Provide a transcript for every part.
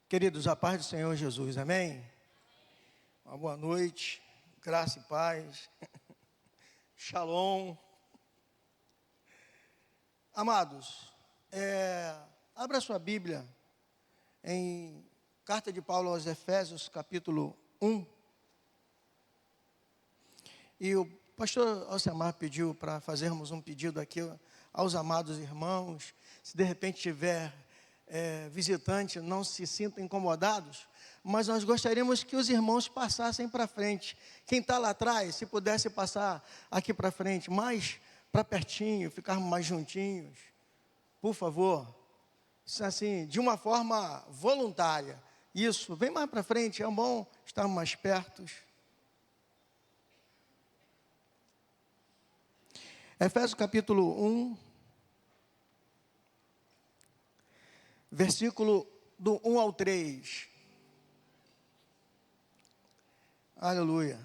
Queridos, a paz do Senhor Jesus, amém? Uma boa noite, graça e paz, shalom. Amados, abra sua Bíblia em Carta de Paulo aos Efésios, capítulo 1. E o pastor Alcemar pediu para fazermos um pedido aqui aos amados irmãos. Se de repente tiver visitante, não se sintam incomodados, mas nós gostaríamos que os irmãos passassem para frente. Quem está lá atrás, se pudesse passar aqui para frente, mais para pertinho, ficarmos mais juntinhos, por favor. Isso assim, de uma forma voluntária. Isso, vem mais para frente, é bom estarmos mais perto. Efésios capítulo 1, versículo do 1 ao 3. Aleluia.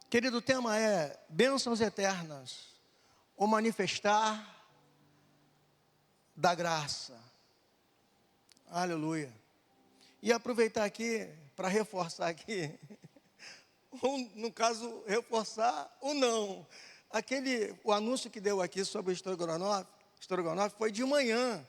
Querido, o tema é bênçãos eternas, o manifestar da graça. Aleluia. E aproveitar aqui para reforçar aqui, no caso, reforçar o não. O anúncio que deu aqui sobre o estrogonofe foi de manhã.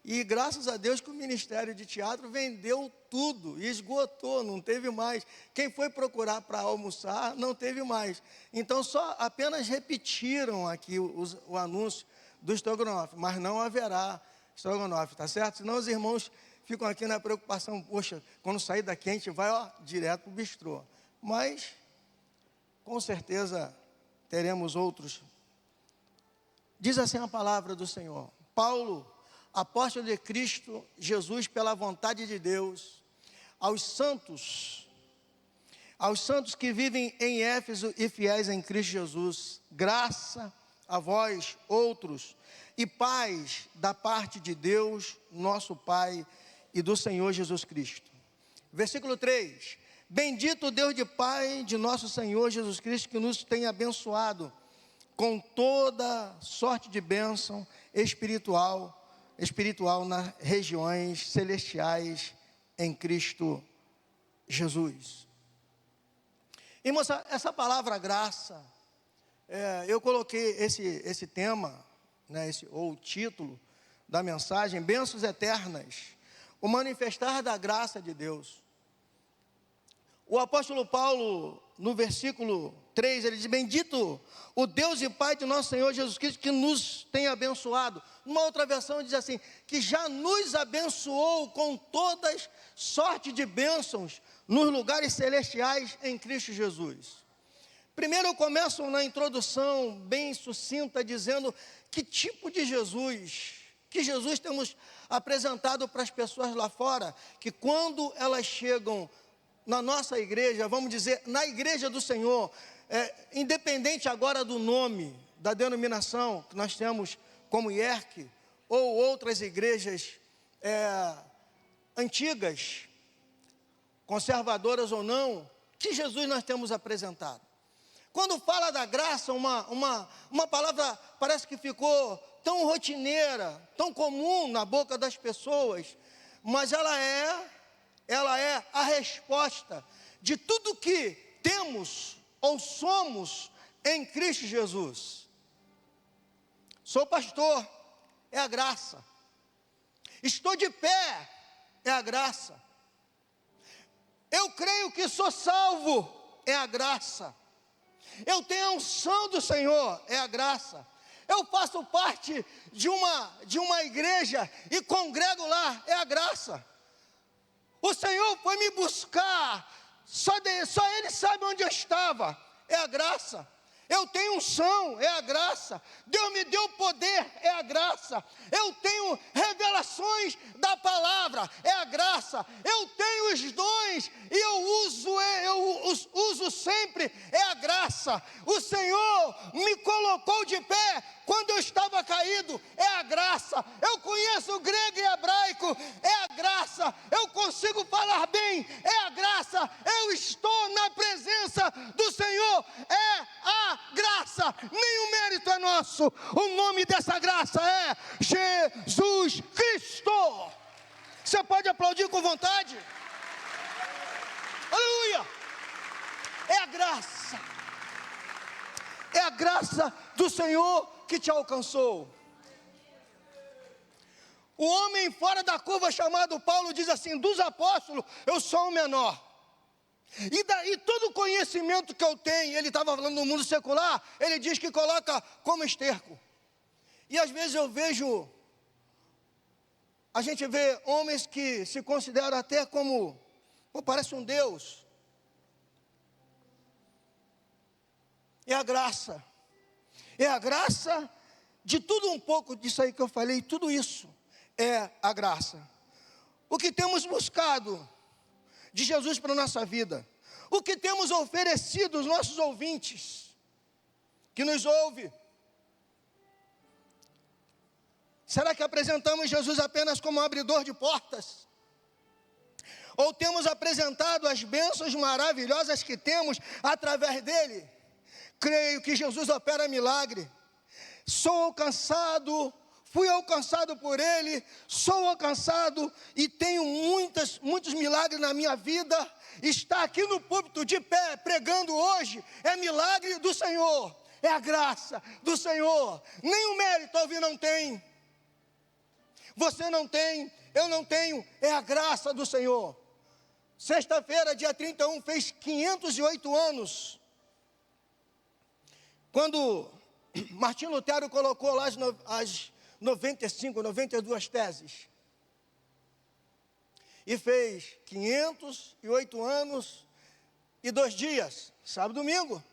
E graças a Deus que o Ministério de Teatro vendeu tudo, esgotou, não teve mais. Quem foi procurar para almoçar, não teve mais. Então, apenas repetiram aqui o anúncio do estrogonofe, mas não haverá estrogonofe, tá certo? Senão os irmãos ficam aqui na preocupação, poxa, quando sair daqui a gente vai direto para o bistrô. Mas, com certeza, teremos outros. Diz assim a palavra do Senhor: Paulo, apóstolo de Cristo Jesus, pela vontade de Deus, aos santos que vivem em Éfeso e fiéis em Cristo Jesus, graça a vós outros e paz da parte de Deus, nosso Pai, e do Senhor Jesus Cristo. Versículo 3: Bendito o Deus de Pai de nosso Senhor Jesus Cristo, que nos tem abençoado com toda sorte de bênção espiritual nas regiões celestiais em Cristo Jesus. Irmãos, essa palavra graça, eu coloquei esse tema, né, ou o título da mensagem, bênçãos eternas, o manifestar da graça de Deus. O apóstolo Paulo, no versículo 3, ele diz: bendito o Deus e Pai de nosso Senhor Jesus Cristo, que nos tem abençoado. Numa outra versão diz assim, que já nos abençoou com todas sorte de bênçãos nos lugares celestiais em Cristo Jesus. Primeiro eu começo na introdução bem sucinta, dizendo que tipo de Jesus, que Jesus temos apresentado para as pessoas lá fora, que quando elas chegam na nossa igreja, vamos dizer, na igreja do Senhor, independente agora do nome, da denominação que nós temos como IERC, ou outras igrejas antigas, conservadoras ou não, que Jesus nós temos apresentado. Quando fala da graça, uma palavra parece que ficou tão rotineira, tão comum na boca das pessoas, mas ela é a resposta de tudo que temos ou somos em Cristo Jesus. Sou pastor, é a graça. Estou de pé, é a graça. Eu creio que sou salvo, é a graça. Eu tenho a unção do Senhor, é a graça. Eu faço parte de uma igreja e congrego lá, é a graça. O Senhor foi me buscar, só Ele sabe onde eu estava, é a graça. Eu tenho unção, é a graça. Deus me deu poder, é a graça. Eu tenho revelações da palavra, é a graça. Eu tenho os dons e eu os uso sempre, é a graça. O Senhor me colocou de pé quando eu estava caído, é a graça. Eu conheço grego e hebraico, é a graça. Eu consigo falar bem, é a graça. Eu estou na presença do Senhor, é a graça. Nenhum mérito é nosso. O nome dessa graça é Jesus Cristo. Você pode aplaudir com vontade? Aleluia! É a graça. É a graça do Senhor que te alcançou. O homem fora da curva chamado Paulo diz assim: dos apóstolos eu sou o menor. E todo o conhecimento que eu tenho, ele estava falando no mundo secular, ele diz que coloca como esterco. E às vezes eu vejo, a gente vê homens que se consideram até como, parece um Deus. É a graça de tudo um pouco disso aí que eu falei, tudo isso é a graça. O que temos buscado de Jesus para a nossa vida, o que temos oferecido aos nossos ouvintes, que nos ouve. Será que apresentamos Jesus apenas como um abridor de portas? Ou temos apresentado as bênçãos maravilhosas que temos através dele? Creio que Jesus opera milagre. Sou alcançado, fui alcançado por ele, sou alcançado e tenho muitos milagres na minha vida. Estar aqui no púlpito de pé, pregando hoje, é milagre do Senhor, é a graça do Senhor. Nenhum mérito alguém não tem. Você não tem, eu não tenho, é a graça do Senhor. Sexta-feira, dia 31, fez 508 anos, quando Martim Lutero colocou lá as 92 teses. E fez 508 anos e 2 dias, sábado e domingo,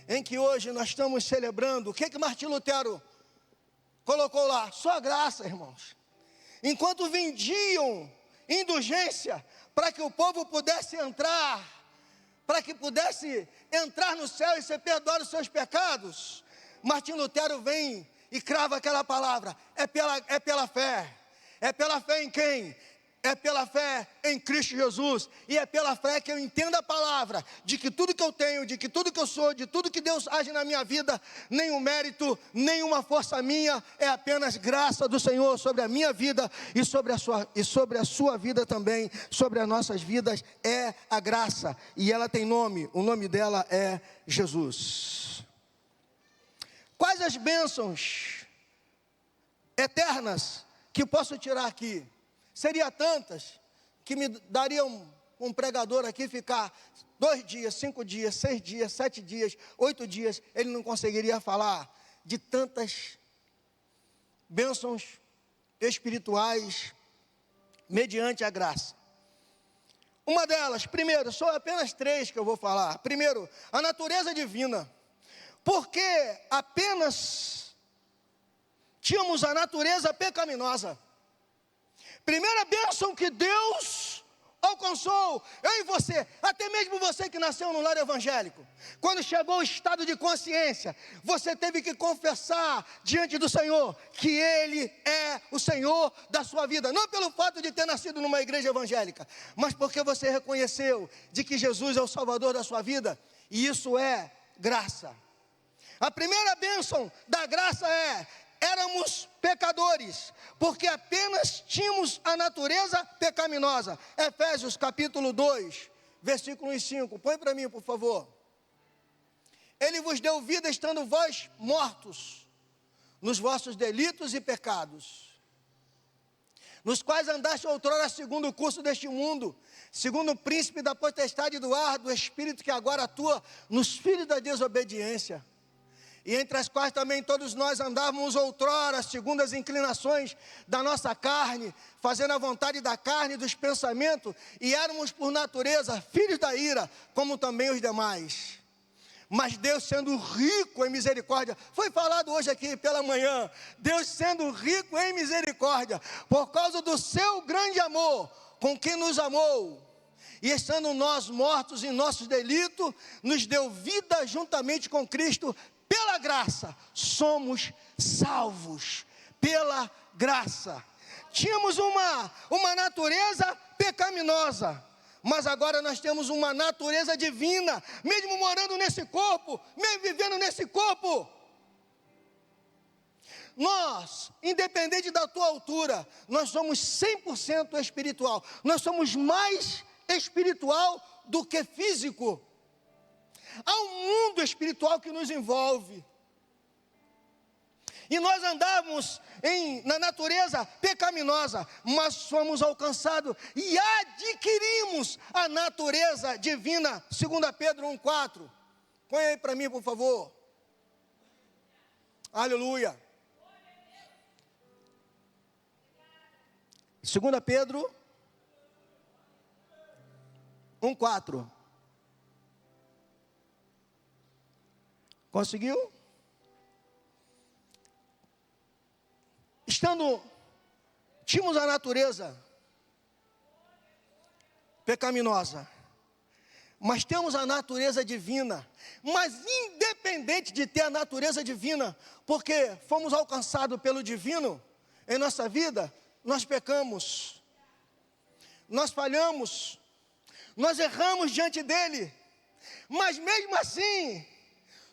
em que hoje nós estamos celebrando. O que Martim Lutero colocou lá? Só a graça, irmãos. Enquanto vendiam indulgência para que o povo pudesse entrar, para que pudesse entrar no céu e ser perdoado os seus pecados, Martim Lutero vem e crava aquela palavra: é pela fé. É pela fé em quem? É pela fé em Cristo Jesus. E é pela fé que eu entendo a palavra, de que tudo que eu tenho, de que tudo que eu sou, de tudo que Deus age na minha vida, nenhum mérito, nenhuma força minha, é apenas graça do Senhor sobre a minha vida e sobre a sua vida também, sobre as nossas vidas. É a graça, e ela tem nome, o nome dela é Jesus. Quais as bênçãos eternas que posso tirar aqui? Seria tantas que me daria um pregador aqui ficar 2 dias, 5 dias, 6 dias, 7 dias, 8 dias, ele não conseguiria falar de tantas bênçãos espirituais mediante a graça. Uma delas, primeiro, são apenas 3 que eu vou falar. Primeiro, a natureza divina. Porque apenas tínhamos a natureza pecaminosa. Primeira bênção que Deus alcançou, eu e você, até mesmo você que nasceu no lar evangélico. Quando chegou o estado de consciência, você teve que confessar diante do Senhor que Ele é o Senhor da sua vida. Não pelo fato de ter nascido numa igreja evangélica, mas porque você reconheceu de que Jesus é o Salvador da sua vida. E isso é graça. A primeira bênção da graça éramos pecadores, porque apenas tínhamos a natureza pecaminosa. Efésios capítulo 2, versículo 5, põe para mim por favor. Ele vos deu vida estando vós mortos, nos vossos delitos e pecados, nos quais andaste outrora segundo o curso deste mundo, segundo o príncipe da potestade do ar, do espírito que agora atua nos filhos da desobediência, e entre as quais também todos nós andávamos outrora, segundo as inclinações da nossa carne, fazendo a vontade da carne e dos pensamentos, e éramos por natureza filhos da ira, como também os demais. Mas Deus sendo rico em misericórdia, foi falado hoje aqui pela manhã, Deus sendo rico em misericórdia, por causa do seu grande amor, com quem nos amou, e estando nós mortos em nossos delitos, nos deu vida juntamente com Cristo. Pela graça, somos salvos, pela graça. Tínhamos uma natureza pecaminosa, mas agora nós temos uma natureza divina, mesmo morando nesse corpo, mesmo vivendo nesse corpo. Nós, independente da tua altura, nós somos 100% espiritual. Nós somos mais espiritual do que físico. Há um mundo espiritual que nos envolve. E nós andamos na natureza pecaminosa, mas somos alcançados e adquirimos a natureza divina. 2 Pedro 1,4. Põe aí para mim, por favor. Aleluia. 2 Pedro 1,4. Conseguiu? Tínhamos a natureza pecaminosa, mas temos a natureza divina. Mas independente de ter a natureza divina, porque fomos alcançados pelo divino em nossa vida, nós pecamos, nós falhamos, nós erramos diante dele, mas mesmo assim,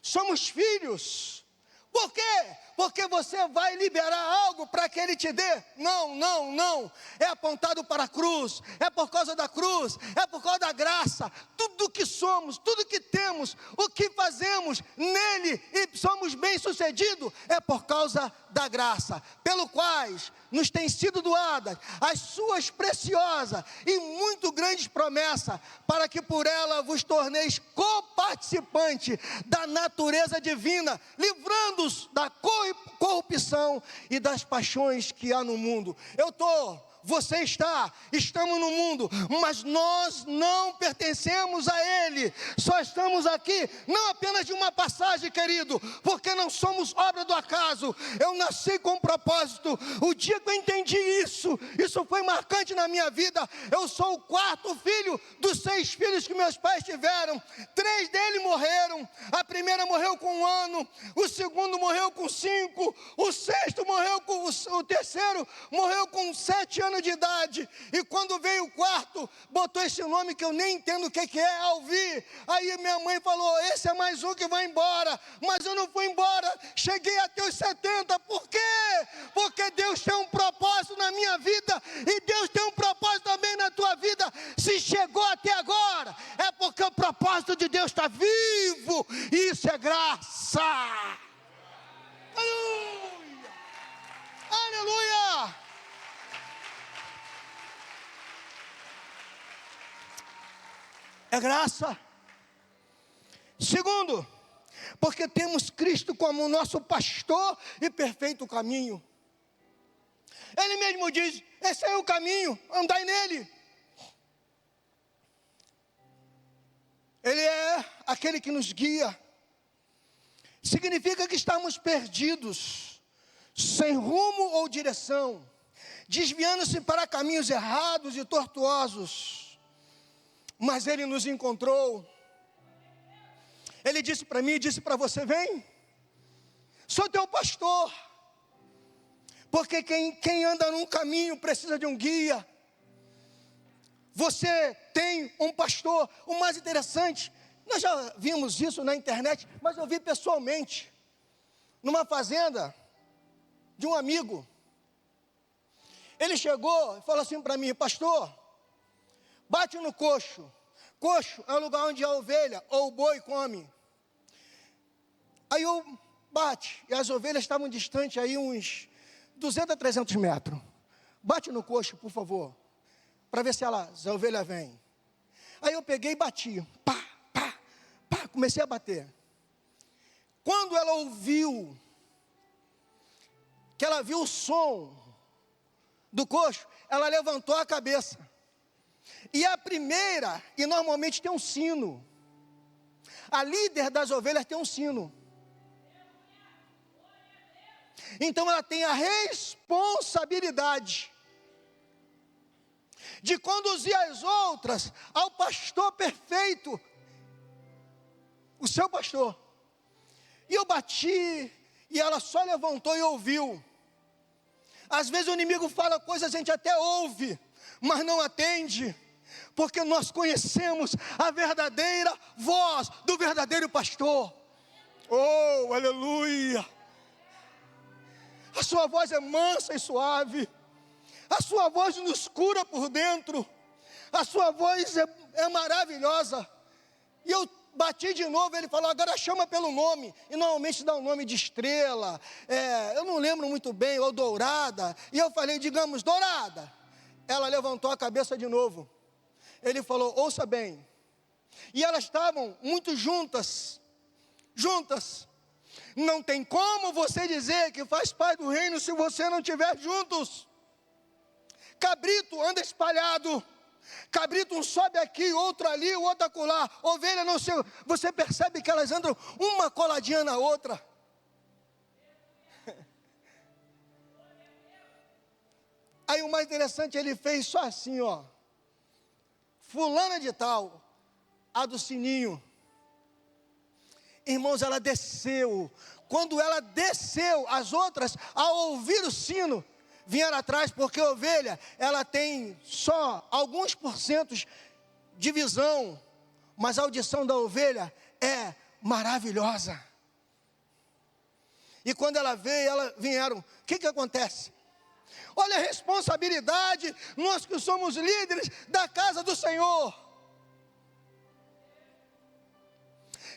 somos filhos. Por quê? Porque você vai liberar algo para que ele te dê? Não, não, não. É apontado para a cruz, é por causa da cruz, é por causa da graça. Tudo que somos, tudo que temos, o que fazemos nele e somos bem-sucedidos, é por causa da graça, pelo quais nos tem sido doadas as suas preciosas e muito grandes promessas, para que por ela vos torneis coparticipantes da natureza divina, livrando-os da corrupção e das paixões que há no mundo. Você está, estamos no mundo, mas nós não pertencemos a ele. Só estamos aqui, não apenas de uma passagem, querido, porque não somos obra do acaso. Eu nasci com um propósito. O dia que eu entendi isso foi marcante na minha vida. Eu sou o 4º filho dos 6 filhos que meus pais tiveram. 3 deles morreram. A primeira morreu com 1 ano, o segundo morreu com 5, o sexto morreu com o terceiro morreu com 7 anos de idade, e quando veio o 4º, botou esse nome que eu nem entendo o que é, ao vir. Aí minha mãe falou: esse é mais um que vai embora. Mas eu não fui embora, cheguei até os 70, por quê? Porque Deus tem um propósito na minha vida, e Deus tem um propósito também na tua vida. Se chegou até agora, é porque o propósito de Deus está vivo, e isso é graça. Aleluia, aleluia. É graça. Segundo, porque temos Cristo como nosso pastor e perfeito caminho. Ele mesmo diz: esse é o caminho, andai nele. Ele é aquele que nos guia. Significa que estamos perdidos, sem rumo ou direção, desviando-se para caminhos errados e tortuosos. Mas ele nos encontrou. Ele disse para mim, disse para você: vem, sou teu pastor. Porque quem anda num caminho precisa de um guia. Você tem um pastor. O mais interessante, nós já vimos isso na internet, mas eu vi pessoalmente, numa fazenda de um amigo. Ele chegou e falou assim para mim: pastor, bate no coxo. Coxo é o lugar onde a ovelha ou o boi come. Aí eu bate, e as ovelhas estavam distantes aí uns 200 a 300 metros. Bate no coxo, por favor, para ver se a ovelha vem. Aí eu peguei e bati. Pá, pá, pá, comecei a bater. Quando ela ouviu, que ela viu o som do coxo, ela levantou a cabeça. E a primeira, e normalmente tem um sino. A líder das ovelhas tem um sino. Então ela tem a responsabilidade de conduzir as outras ao pastor perfeito, o seu pastor. E eu bati, e ela só levantou e ouviu. Às vezes o inimigo fala coisas, a gente até ouve, mas não atende, porque nós conhecemos a verdadeira voz do verdadeiro pastor. Oh, aleluia! A sua voz é mansa e suave. A sua voz nos cura por dentro. A sua voz é maravilhosa. E eu bati de novo, ele falou, agora chama pelo nome. E normalmente dá um nome de estrela, eu não lembro muito bem, ou dourada. E eu falei, digamos, dourada. Ela levantou a cabeça de novo. Ele falou, ouça bem. E elas estavam muito juntas. Não tem como você dizer que faz parte do reino se você não estiver juntos. Cabrito anda espalhado. Cabrito um sobe aqui, outro ali, o outro acolá. Ovelha não sei, você percebe que elas andam uma coladinha na outra. Aí o mais interessante, ele fez só assim, ó. Fulana de tal, a do sininho. Irmãos, ela desceu. Quando ela desceu, as outras, ao ouvir o sino, vieram atrás, porque a ovelha, ela tem só alguns porcentos de visão, mas a audição da ovelha é maravilhosa. E quando ela veio, elas vieram. O que acontece? Olha a responsabilidade, nós que somos líderes da casa do Senhor.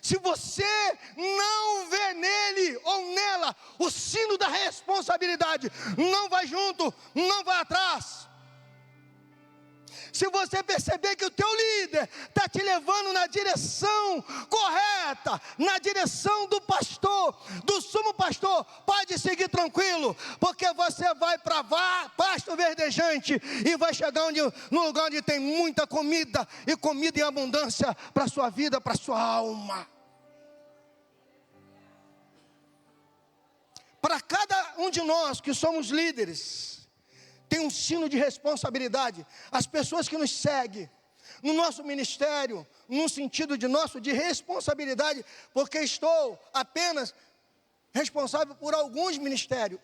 Se você não vê nele ou nela o sino da responsabilidade, não vai junto, não vai atrás. Se você perceber que o teu líder está te levando na direção correta, na direção do pastor, do sumo pastor, pode seguir tranquilo, porque você vai para pasto verdejante e vai chegar no lugar onde tem muita comida, e comida em abundância para a sua vida, para a sua alma. Para cada um de nós que somos líderes, tem um sino de responsabilidade. As pessoas que nos seguem no nosso ministério, num sentido de responsabilidade, porque estou apenas responsável por alguns ministérios.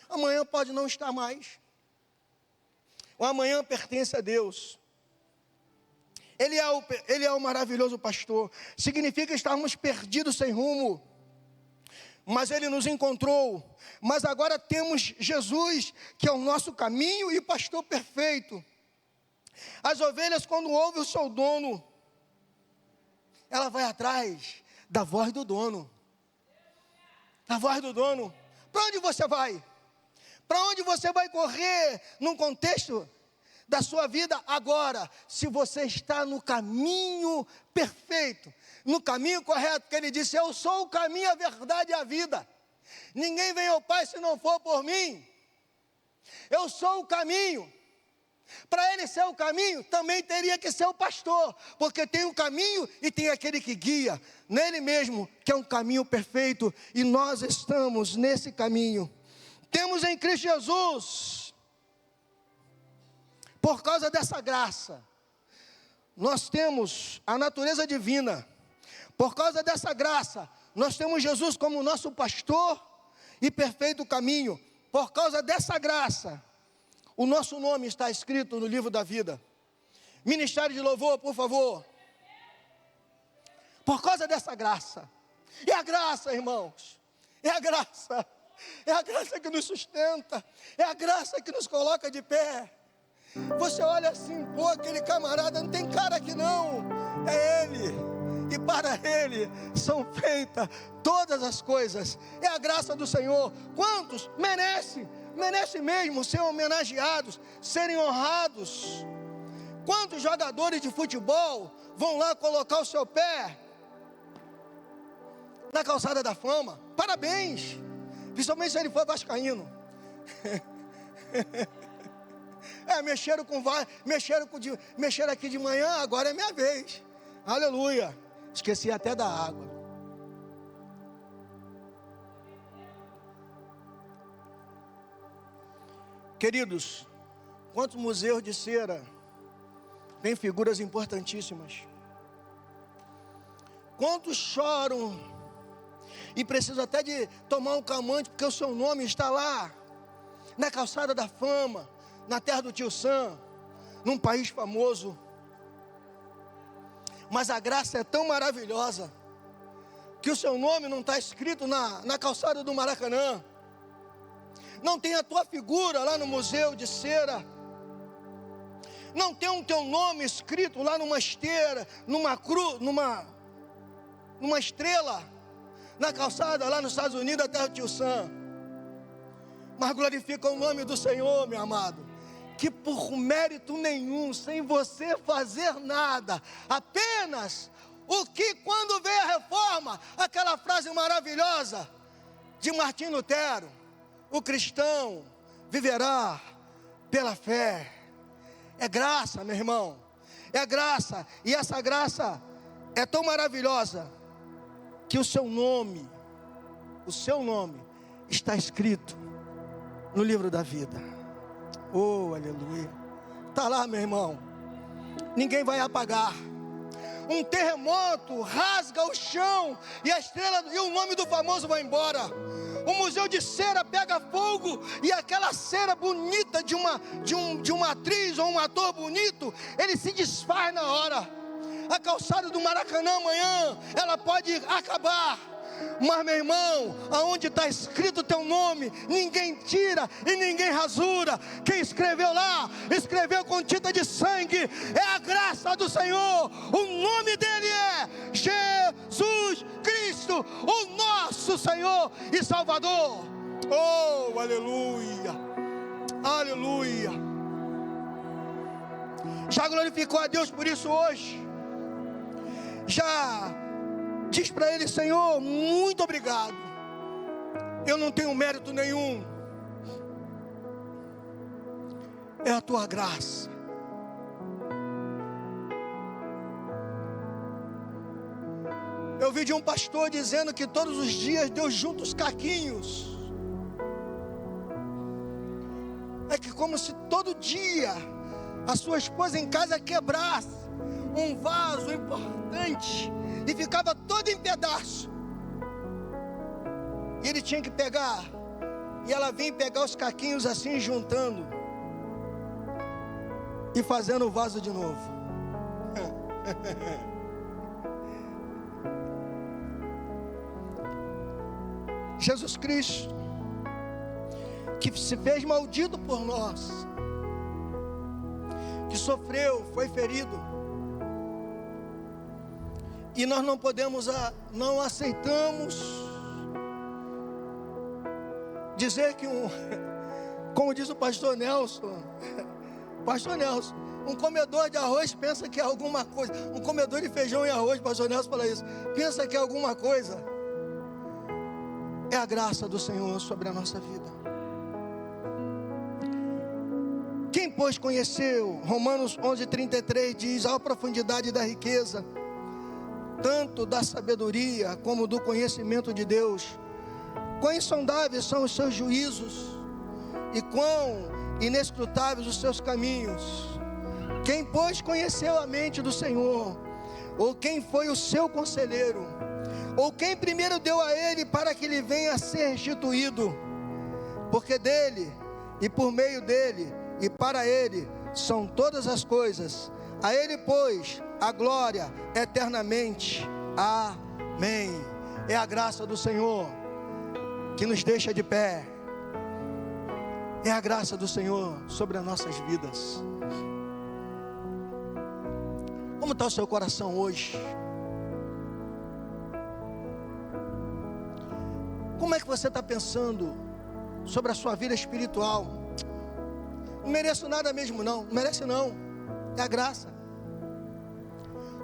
Amanhã pode não estar mais. O amanhã pertence a Deus. Ele é o maravilhoso pastor. Significa estarmos perdidos sem rumo. Mas Ele nos encontrou. Mas agora temos Jesus, que é o nosso caminho e pastor perfeito. As ovelhas, quando ouvem o seu dono, ela vai atrás da voz do dono. Da voz do dono. Para onde você vai? Para onde você vai correr num contexto da sua vida agora? Se você está no caminho perfeito, no caminho correto, porque Ele disse, eu sou o caminho, a verdade e a vida. Ninguém vem ao Pai se não for por mim. Eu sou o caminho. Para Ele ser o caminho, também teria que ser o pastor, porque tem o caminho e tem aquele que guia, nele mesmo, que é um caminho perfeito, e nós estamos nesse caminho. Temos em Cristo Jesus, por causa dessa graça, nós temos a natureza divina. Por causa dessa graça, nós temos Jesus como nosso pastor e perfeito caminho. Por causa dessa graça, o nosso nome está escrito no livro da vida. Ministério de louvor, por favor. Por causa dessa graça. É a graça, irmãos. É a graça. É a graça que nos sustenta. É a graça que nos coloca de pé. Você olha assim, pô, aquele camarada não tem cara aqui não. É Ele. E para Ele são feitas todas as coisas. É a graça do Senhor. Quantos merece mesmo ser homenageados, serem honrados? Quantos jogadores de futebol vão lá colocar o seu pé na calçada da fama? Parabéns, principalmente se ele for vascaíno. Mexeram aqui de manhã, agora é minha vez. Aleluia. Esqueci até da água. Queridos, quantos museus de cera tem figuras importantíssimas? Quantos choram e precisam até de tomar um calmante porque o seu nome está lá na calçada da fama, na terra do tio Sam, num país famoso. Mas a graça é tão maravilhosa que o seu nome não está escrito na calçada do Maracanã. não tem a tua figura lá no museu de cera, não tem o teu nome escrito lá numa esteira, numa cruz, numa estrela, na calçada lá nos Estados Unidos, da terra do Tio Sam. Mas glorifica o nome do Senhor, meu amado, que por mérito nenhum, sem você fazer nada, apenas o que quando veio a reforma, aquela frase maravilhosa de Martim Lutero: o cristão viverá pela fé. É graça, meu irmão, é graça, e essa graça é tão maravilhosa, que o seu nome está escrito no livro da vida. Oh, aleluia. Está lá, meu irmão, ninguém vai apagar. Um terremoto rasga o chão e a estrela e o nome do famoso vai embora. O museu de cera pega fogo e aquela cera bonita de uma atriz ou um ator bonito, ele se desfaz na hora. A calçada do Maracanã amanhã, ela pode acabar, mas meu irmão, aonde está escrito o teu nome, ninguém tira e ninguém rasura. Quem escreveu lá, escreveu com tinta de sangue, é a graça do Senhor. O nome dele é Jesus Cristo, o nosso Senhor e Salvador. Oh, aleluia, aleluia. Já glorificou a Deus por isso hoje? Já diz para ele: Senhor, muito obrigado, eu não tenho mérito nenhum, é a tua graça. Eu vi de um pastor dizendo que todos os dias Deus junta os caquinhos. É que como se todo dia a sua esposa em casa quebrasse um vaso importante e ficava todo em pedaço, e ele tinha que pegar, e ela vinha pegar os caquinhos assim, juntando e fazendo o vaso de novo. Jesus Cristo, que se fez maldito por nós, que sofreu, foi ferido, e nós não podemos, não aceitamos dizer que como diz o pastor Nelson, um comedor de arroz pensa que é alguma coisa, um comedor de feijão e arroz, pastor Nelson fala isso, pensa que é alguma coisa. É a graça do Senhor sobre a nossa vida. Quem, pois, conheceu, Romanos 11:33 diz: a profundidade da riqueza, tanto da sabedoria como do conhecimento de Deus, quão insondáveis são os seus juízos e quão inescrutáveis os seus caminhos. Quem, pois, conheceu a mente do Senhor, ou quem foi o seu conselheiro, ou quem primeiro deu a ele para que ele venha a ser restituído? Porque dele, e por meio dele, e para ele, são todas as coisas. A ele, pois, a glória eternamente. Amém. É a graça do Senhor que nos deixa de pé. É a graça do Senhor sobre as nossas vidas. Como está o seu coração hoje? Como é que você está pensando sobre a sua vida espiritual? Não mereço nada mesmo não, não merece não, é a graça.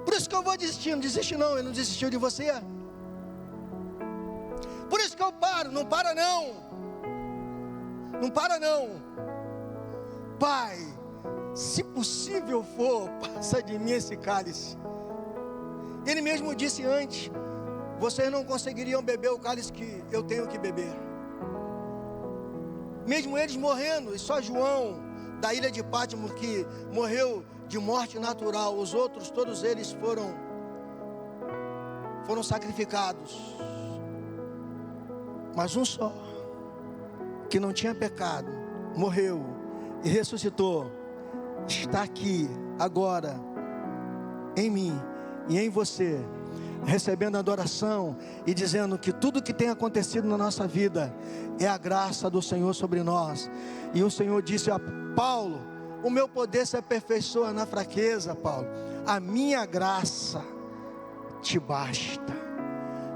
Por isso que eu vou desistir, não desiste não, ele não desistiu de você. Por isso que eu paro, não para não, não para não. Pai, se possível for, passa de mim esse cálice. Ele mesmo disse antes: vocês não conseguiriam beber o cálice que eu tenho que beber. Mesmo eles morrendo, e só João da ilha de Pátmos que morreu de morte natural, os outros, todos eles foram sacrificados. Mas um só, que não tinha pecado, morreu e ressuscitou, está aqui agora, em mim e em você. recebendo adoração e dizendo que tudo que tem acontecido na nossa vida é a graça do Senhor sobre nós. E o Senhor disse a Paulo: o meu poder se aperfeiçoa na fraqueza, Paulo. A minha graça te basta.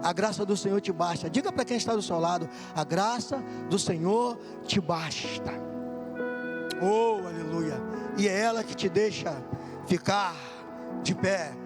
A graça do Senhor te basta. Diga para quem está do seu lado: a graça do Senhor te basta. Oh, aleluia. E é ela que te deixa ficar de pé.